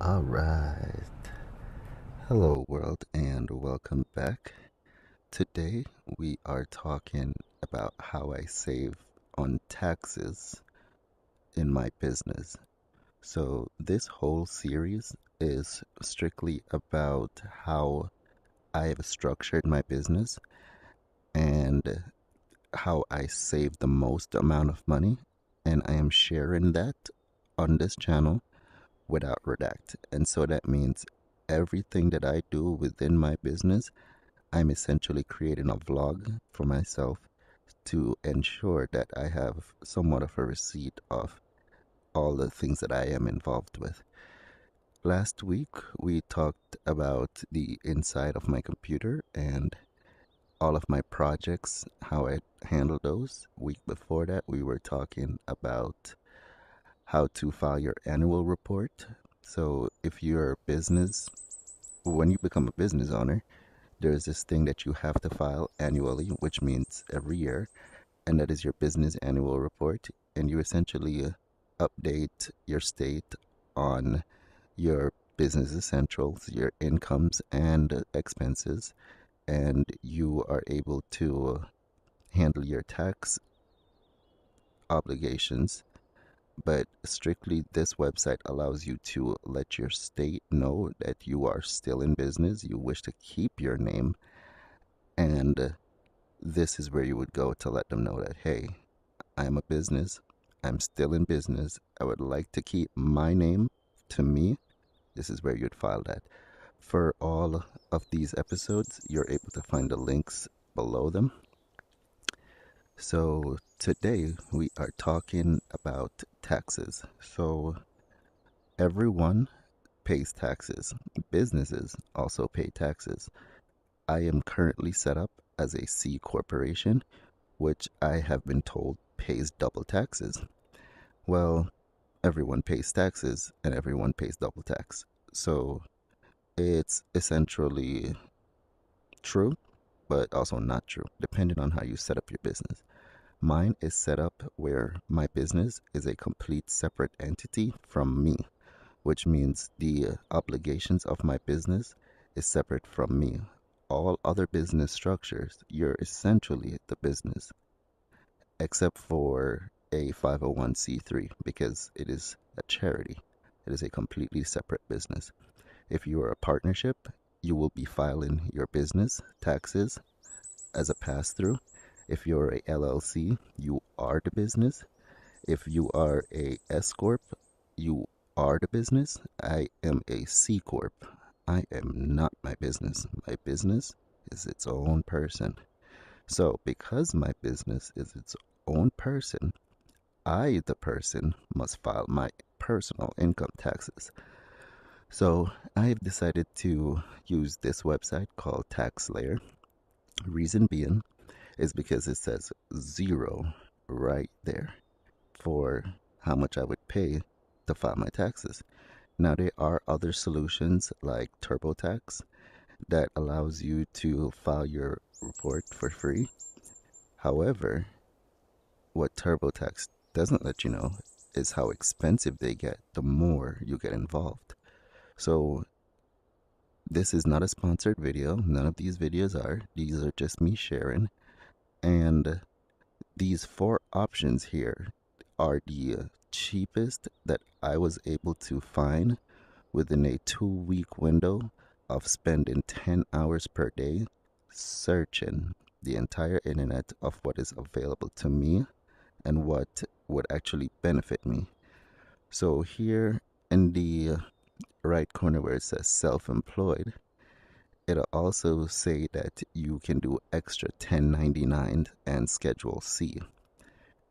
All right. Hello, world, and welcome back. Today, we are talking about how I save on taxes in my business. So, this whole series is strictly about how I have structured my business and how I save the most amount of money. And I am sharing that on this channel without Redact. And so that means everything that I do within my business, I'm essentially creating a vlog for myself to ensure that I have somewhat of a receipt of all the things that I am involved with. Last week, we talked about the inside of my computer and all of my projects, how I handle those. Week before that, we were talking about how to file your annual report. So, if you're a business, when you become a business owner, there's this thing that you have to file annually, which means every year, and that is your business annual report. And you essentially update your state on your business essentials, your incomes and expenses, and you are able to handle your tax obligations. But strictly, this website allows you to let your state know that you are still in business, you wish to keep your name, and this is where you would go to let them know that, hey, I'm a business, I'm still in business, I would like to keep my name to me. This is where you'd file that. For all of these episodes, you're able to find the links below them. So today we are talking about taxes. So everyone pays taxes. Businesses also pay taxes. I am currently set up as a C corporation, which I have been told pays double taxes. Well, everyone pays taxes and everyone pays double tax. So it's essentially true, but also not true, depending on how you set up your business. Mine is set up where my business is a complete separate entity from me, which means the obligations of my business is separate from me. All other business structures, you're essentially the business, except for a 501c3 because it is a charity. It is a completely separate business. If you are a partnership, you will be filing your business taxes as a pass through. If you're a LLC, you are the business. If you are a S corp, you are the business. I am a C corp. I am not my business. My business is its own person. So, because my business is its own person, I, the person, must file my personal income taxes. So, I've decided to use this website called TaxSlayer. Reason being is because it says zero right there for how much I would pay to file my taxes. Now, there are other solutions like TurboTax that allows you to file your report for free. However, what TurboTax doesn't let you know is how expensive they get the more you get involved. So, this is not a sponsored video. None of these videos are. These are just me sharing. And these four options here are the cheapest that I was able to find within a 2 week window of spending 10 hours per day searching the entire internet of what is available to me and what would actually benefit me. So, here in the right corner where it says self employed, it'll also say that you can do extra 1099 and Schedule C.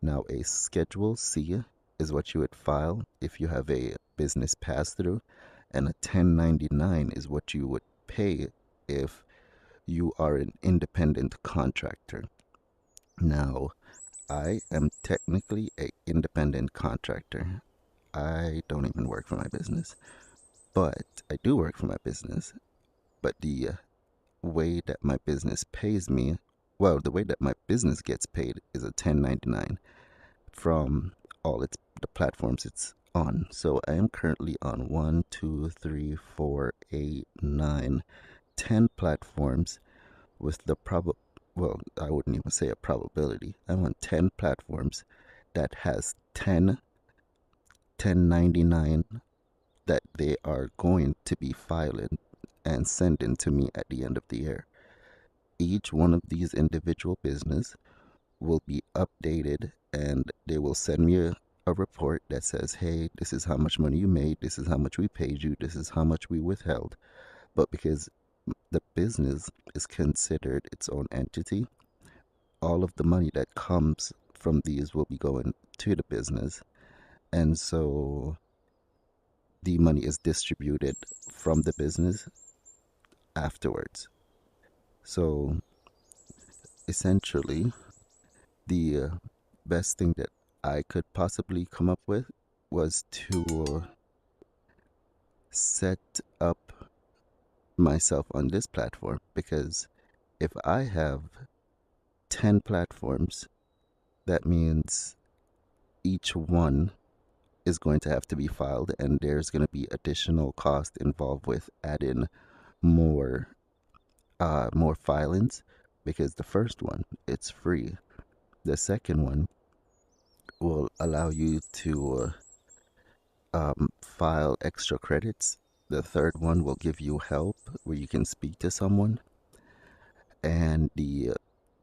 Now, a Schedule C is what you would file if you have a business pass through, and a 1099 is what you would pay if you are an independent contractor. Now, I am technically a independent contractor. I don't even work for my business, but I do work for my business. But the way that my business pays me, well, the way that my business gets paid is a 1099 from all the platforms it's on. So I am currently on 1, 2, 3, 4, 8, 9, 10 platforms with the well, I wouldn't even say a probability. I'm on 10 platforms that has 10 1099 that they are going to be filing and sending to me at the end of the year. Each one of these individual business will be updated and they will send me a report that says, hey, this is how much money you made, this is how much we paid you, this is how much we withheld. But because the business is considered its own entity, all of the money that comes from these will be going to the business. And so the money is distributed from the business afterwards. So essentially, the best thing that I could possibly come up with was to set up myself on this platform, because if I have 10 platforms, that means each one is going to have to be filed, and there's going to be additional cost involved with adding more more filings, because the first one, it's free. The second one will allow you to file extra credits. The third one will give you help where you can speak to someone. And the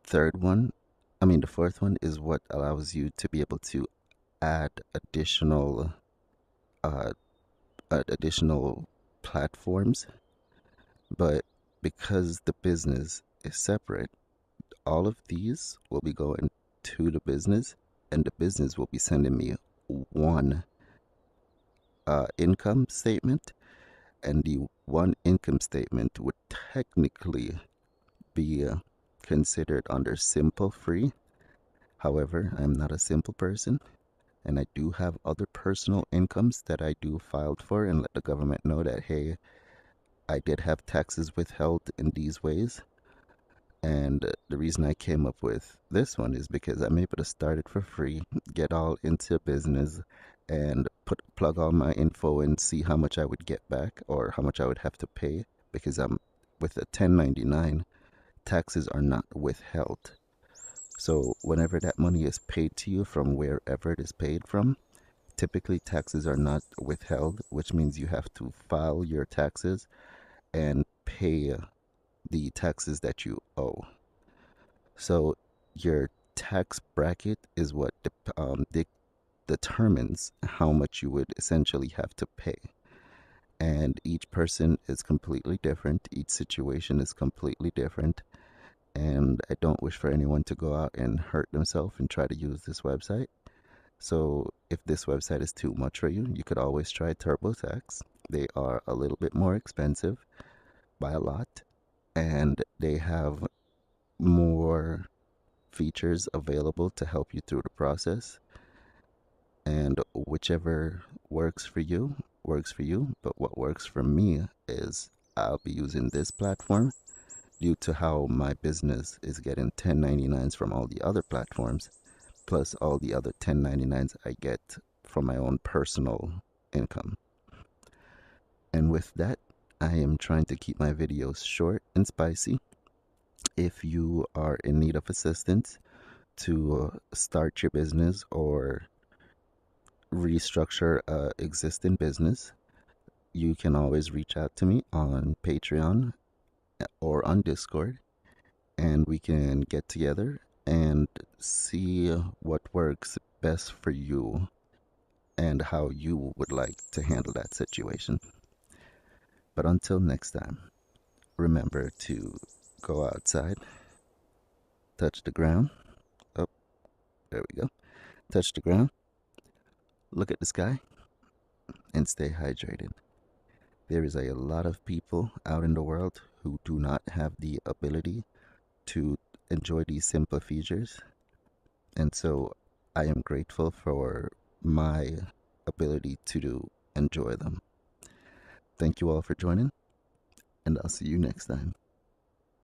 fourth one is what allows you to be able to add uh, additional platforms. But because the business is separate, all of these will be going to the business, and the business will be sending me one income statement, and the one income statement would technically be considered under simple free. However, I'm not a simple person, and I do have other personal incomes that I do filed for and let the government know that, hey, I did have taxes withheld in these ways. And the reason I came up with this one is because I'm able to start it for free, get all into business, and plug all my info and see how much I would get back or how much I would have to pay, because I'm with a 1099, taxes are not withheld. So whenever that money is paid to you from wherever it is paid from, typically taxes are not withheld, which means you have to file your taxes and pay the taxes that you owe. So your tax bracket is what determines how much you would essentially have to pay. And each person is completely different. Each situation is completely different. And I don't wish for anyone to go out and hurt themselves and try to use this website. So if this website is too much for you, you could always try TurboTax. They are a little bit more expensive by a lot, and they have more features available to help you through the process. And whichever works for you, works for you. But what works for me is I'll be using this platform due to how my business is getting 1099s from all the other platforms, plus all the other 1099s I get from my own personal income. And with that, I am trying to keep my videos short and spicy. If you are in need of assistance to start your business or restructure a existing business, you can always reach out to me on Patreon or on Discord, and we can get together and see what works best for you and how you would like to handle that situation. But until next time, remember to go outside, touch the ground. Oh, there we go. Touch the ground, look at the sky, and stay hydrated. There is a lot of people out in the world who do not have the ability to enjoy these simple features, and so I am grateful for my ability to enjoy them. Thank you all for joining, and I'll see you next time.